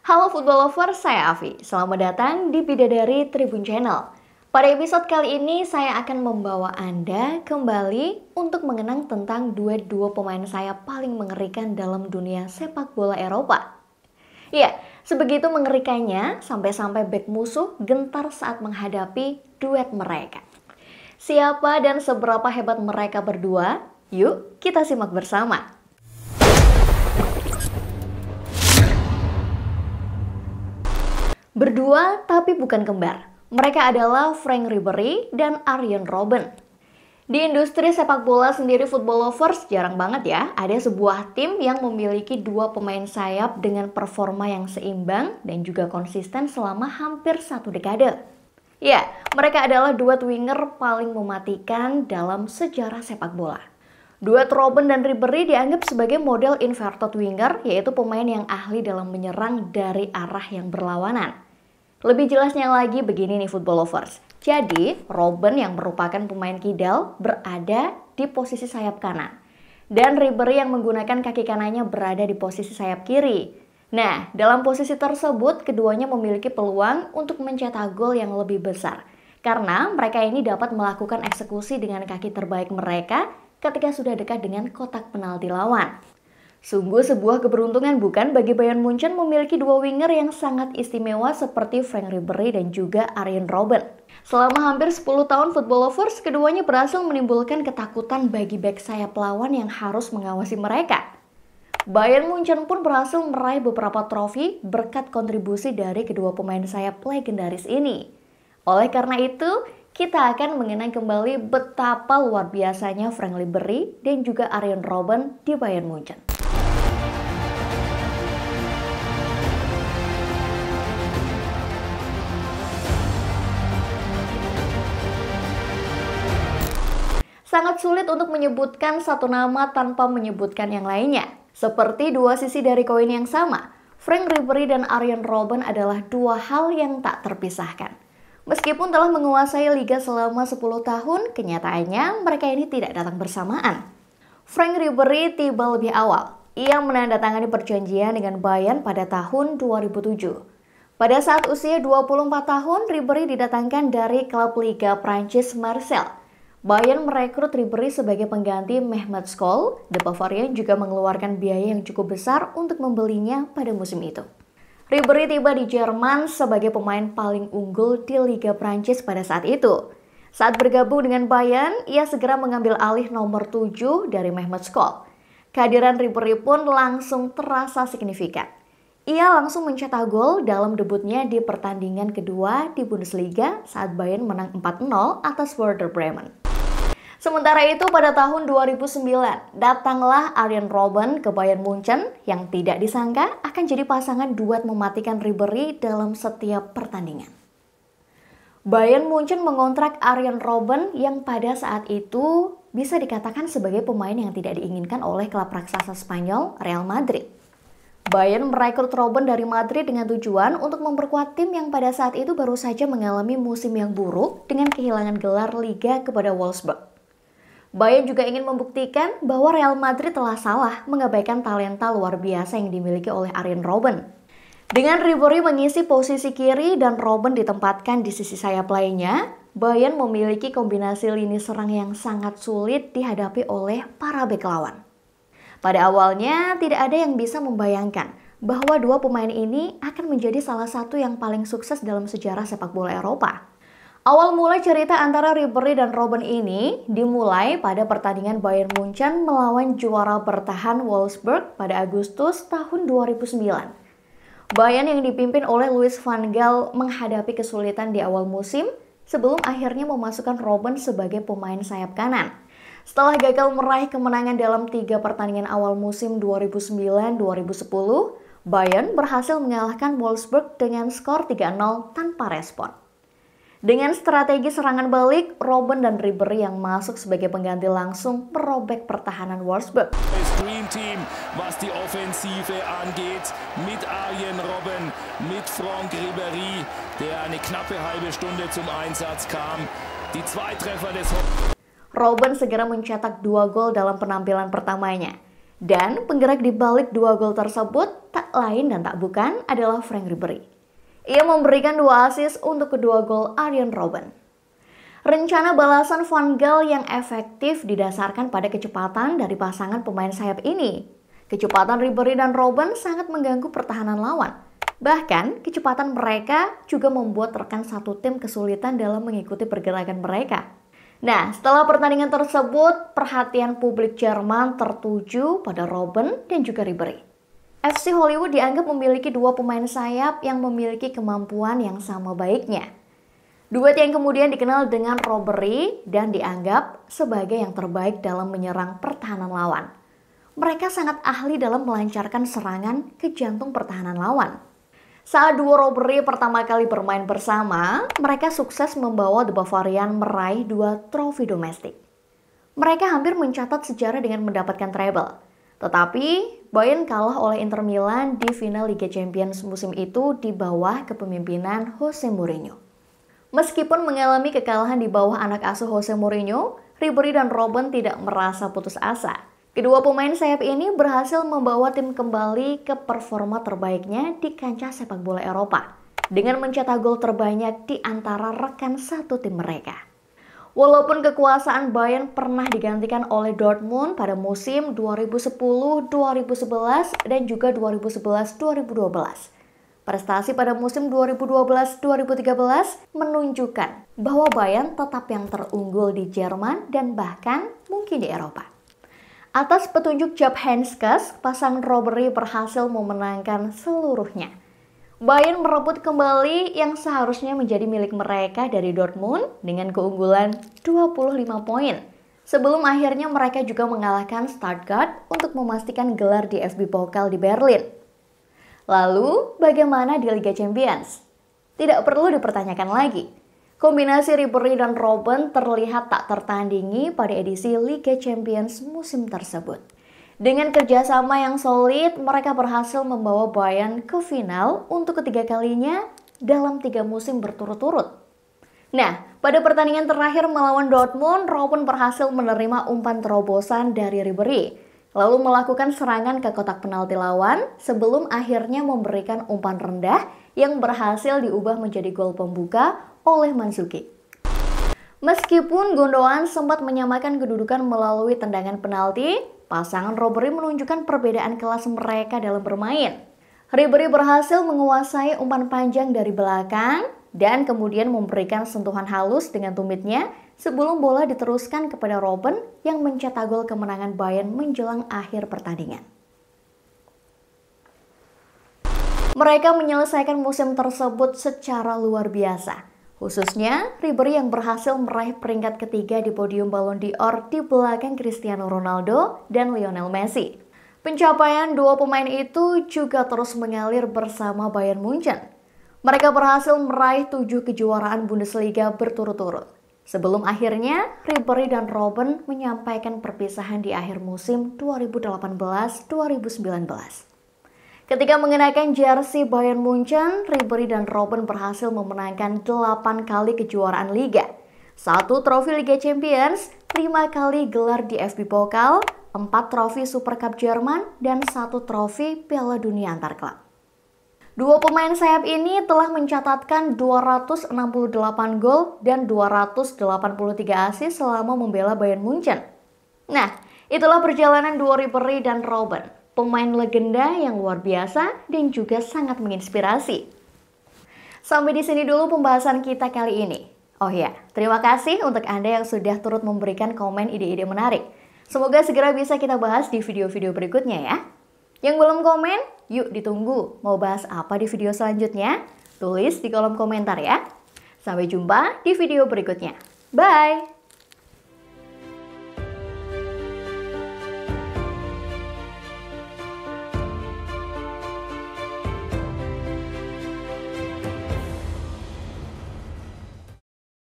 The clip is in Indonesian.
Halo football lover, saya Avi. Selamat datang di Bidadari Tribun Channel. Pada episode kali ini, saya akan membawa Anda kembali untuk mengenang tentang duet dua pemain sayap paling mengerikan dalam dunia sepak bola Eropa. Ya, sebegitu mengerikannya sampai-sampai bek musuh gentar saat menghadapi duet mereka. Siapa dan seberapa hebat mereka berdua? Yuk, kita simak bersama. Berdua tapi bukan kembar. Mereka adalah Frank Ribery dan Arjen Robben. Di industri sepak bola sendiri football lovers jarang banget ya ada sebuah tim yang memiliki dua pemain sayap dengan performa yang seimbang dan juga konsisten selama hampir satu dekade. Ya, mereka adalah duet winger paling mematikan dalam sejarah sepak bola. Duet Robben dan Ribery dianggap sebagai model inverted winger, yaitu pemain yang ahli dalam menyerang dari arah yang berlawanan. Lebih jelasnya lagi begini nih football lovers. Jadi, Robben yang merupakan pemain kidal berada di posisi sayap kanan. Dan Ribery yang menggunakan kaki kanannya berada di posisi sayap kiri. Nah, dalam posisi tersebut, keduanya memiliki peluang untuk mencetak gol yang lebih besar. Karena mereka ini dapat melakukan eksekusi dengan kaki terbaik mereka ketika sudah dekat dengan kotak penalti lawan. Sungguh sebuah keberuntungan bukan bagi Bayern Munchen memiliki dua winger yang sangat istimewa seperti Frank Ribery dan juga Arjen Robben. Selama hampir 10 tahun football lovers, keduanya berhasil menimbulkan ketakutan bagi bek sayap lawan yang harus mengawasi mereka. Bayern Munchen pun berhasil meraih beberapa trofi berkat kontribusi dari kedua pemain sayap legendaris ini. Oleh karena itu, kita akan mengenang kembali betapa luar biasanya Frank Ribery dan juga Arjen Robben di Bayern Munchen. Sangat sulit untuk menyebutkan satu nama tanpa menyebutkan yang lainnya. Seperti dua sisi dari koin yang sama, Frank Ribery dan Arjen Robben adalah dua hal yang tak terpisahkan. Meskipun telah menguasai liga selama 10 tahun, kenyataannya mereka ini tidak datang bersamaan. Frank Ribery tiba lebih awal. Ia menandatangani perjanjian dengan Bayern pada tahun 2007. Pada saat usia 24 tahun, Ribery didatangkan dari klub Liga Prancis Marseille. Bayern merekrut Ribery sebagai pengganti Mehmet Scholl. The Bavarian juga mengeluarkan biaya yang cukup besar untuk membelinya pada musim itu. Ribery tiba di Jerman sebagai pemain paling unggul di Liga Prancis pada saat itu. Saat bergabung dengan Bayern, ia segera mengambil alih nomor 7 dari Mehmet Scholl. Kehadiran Ribery pun langsung terasa signifikan. Ia langsung mencetak gol dalam debutnya di pertandingan kedua di Bundesliga saat Bayern menang 4-0 atas Werder Bremen. Sementara itu pada tahun 2009, datanglah Arjen Robben ke Bayern Munchen yang tidak disangka akan jadi pasangan duet mematikan Ribery dalam setiap pertandingan. Bayern Munchen mengontrak Arjen Robben yang pada saat itu bisa dikatakan sebagai pemain yang tidak diinginkan oleh klub raksasa Spanyol Real Madrid. Bayern merekrut Robben dari Madrid dengan tujuan untuk memperkuat tim yang pada saat itu baru saja mengalami musim yang buruk dengan kehilangan gelar Liga kepada Wolfsburg. Bayern juga ingin membuktikan bahwa Real Madrid telah salah mengabaikan talenta luar biasa yang dimiliki oleh Arjen Robben. Dengan Ribery mengisi posisi kiri dan Robben ditempatkan di sisi sayap lainnya, Bayern memiliki kombinasi lini serang yang sangat sulit dihadapi oleh para bek lawan. Pada awalnya tidak ada yang bisa membayangkan bahwa dua pemain ini akan menjadi salah satu yang paling sukses dalam sejarah sepak bola Eropa. Awal mulai cerita antara Ribery dan Robben ini dimulai pada pertandingan Bayern Munchen melawan juara bertahan Wolfsburg pada Agustus tahun 2009. Bayern yang dipimpin oleh Louis van Gaal menghadapi kesulitan di awal musim sebelum akhirnya memasukkan Robben sebagai pemain sayap kanan. Setelah gagal meraih kemenangan dalam 3 pertandingan awal musim 2009-2010, Bayern berhasil mengalahkan Wolfsburg dengan skor 3-0 tanpa respon. Dengan strategi serangan balik, Robben dan Ribery yang masuk sebagai pengganti langsung merobek pertahanan Wolfsburg. Dream Team, was die Offensive angeht, mit Arjen Robben, mit Frank Ribery, der eine knappe halbe Stunde zum Einsatz kam. Die zwei Treffer des Robben segera mencetak 2 gol dalam penampilan pertamanya. Dan penggerak di balik 2 gol tersebut tak lain dan tak bukan adalah Frank Ribery. Ia memberikan 2 assist untuk kedua gol Arjen Robben. Rencana balasan Van Gaal yang efektif didasarkan pada kecepatan dari pasangan pemain sayap ini. Kecepatan Ribery dan Robben sangat mengganggu pertahanan lawan. Bahkan, kecepatan mereka juga membuat rekan satu tim kesulitan dalam mengikuti pergerakan mereka. Nah, setelah pertandingan tersebut, perhatian publik Jerman tertuju pada Robben dan juga Ribery. FC Hollywood dianggap memiliki 2 pemain sayap yang memiliki kemampuan yang sama baiknya. Duet yang kemudian dikenal dengan robbery dan dianggap sebagai yang terbaik dalam menyerang pertahanan lawan. Mereka sangat ahli dalam melancarkan serangan ke jantung pertahanan lawan. Saat duo robbery pertama kali bermain bersama, mereka sukses membawa The Bavarian meraih 2 trofi domestik. Mereka hampir mencatat sejarah dengan mendapatkan treble. Tetapi, Bayern kalah oleh Inter Milan di final Liga Champions musim itu di bawah kepemimpinan Jose Mourinho. Meskipun mengalami kekalahan di bawah anak asuh Jose Mourinho, Ribery dan Robben tidak merasa putus asa. Kedua pemain sayap ini berhasil membawa tim kembali ke performa terbaiknya di kancah sepak bola Eropa dengan mencetak gol terbanyak di antara rekan satu tim mereka. Walaupun kekuasaan Bayern pernah digantikan oleh Dortmund pada musim 2010-2011 dan juga 2011-2012, prestasi pada musim 2012-2013 menunjukkan bahwa Bayern tetap yang terunggul di Jerman dan bahkan mungkin di Eropa. Atas petunjuk Jupp Heynckes, pasangan Ribery berhasil memenangkan seluruhnya. Bayern merebut kembali yang seharusnya menjadi milik mereka dari Dortmund dengan keunggulan 25 poin. Sebelum akhirnya mereka juga mengalahkan Stuttgart untuk memastikan gelar di DFB Pokal di Berlin. Lalu, bagaimana di Liga Champions? Tidak perlu dipertanyakan lagi. Kombinasi Ribery dan Robben terlihat tak tertandingi pada edisi Liga Champions musim tersebut. Dengan kerjasama yang solid, mereka berhasil membawa Bayern ke final untuk ketiga kalinya dalam 3 musim berturut-turut. Nah, pada pertandingan terakhir melawan Dortmund, Robben berhasil menerima umpan terobosan dari Ribery, lalu melakukan serangan ke kotak penalti lawan sebelum akhirnya memberikan umpan rendah yang berhasil diubah menjadi gol pembuka oleh Mandzukic. Meskipun Gundogan sempat menyamakan kedudukan melalui tendangan penalti, pasangan Ribery menunjukkan perbedaan kelas mereka dalam bermain. Ribery berhasil menguasai umpan panjang dari belakang dan kemudian memberikan sentuhan halus dengan tumitnya sebelum bola diteruskan kepada Robben yang mencetak gol kemenangan Bayern menjelang akhir pertandingan. Mereka menyelesaikan musim tersebut secara luar biasa. Khususnya, Ribery yang berhasil meraih peringkat ketiga di podium Ballon d'Or di belakang Cristiano Ronaldo dan Lionel Messi. Pencapaian 2 pemain itu juga terus mengalir bersama Bayern Munchen. Mereka berhasil meraih 7 kejuaraan Bundesliga berturut-turut. Sebelum akhirnya, Ribery dan Robben menyampaikan perpisahan di akhir musim 2018-2019. Ketika mengenakan jersey Bayern Munchen, Ribery dan Robben berhasil memenangkan 8 kali kejuaraan Liga, 1 trofi Liga Champions, 5 kali gelar di DFB Pokal, 4 trofi Super Cup Jerman, dan 1 trofi Piala Dunia antar klub. 2 pemain sayap ini telah mencatatkan 268 gol dan 283 assist selama membela Bayern Munchen. Nah, itulah perjalanan duo Ribery dan Robben. Pemain legenda yang luar biasa dan juga sangat menginspirasi. Sampai di sini dulu pembahasan kita kali ini. Oh ya, terima kasih untuk Anda yang sudah turut memberikan komen ide-ide menarik. Semoga segera bisa kita bahas di video-video berikutnya ya. Yang belum komen, yuk ditunggu. Mau bahas apa di video selanjutnya? Tulis di kolom komentar ya. Sampai jumpa di video berikutnya. Bye!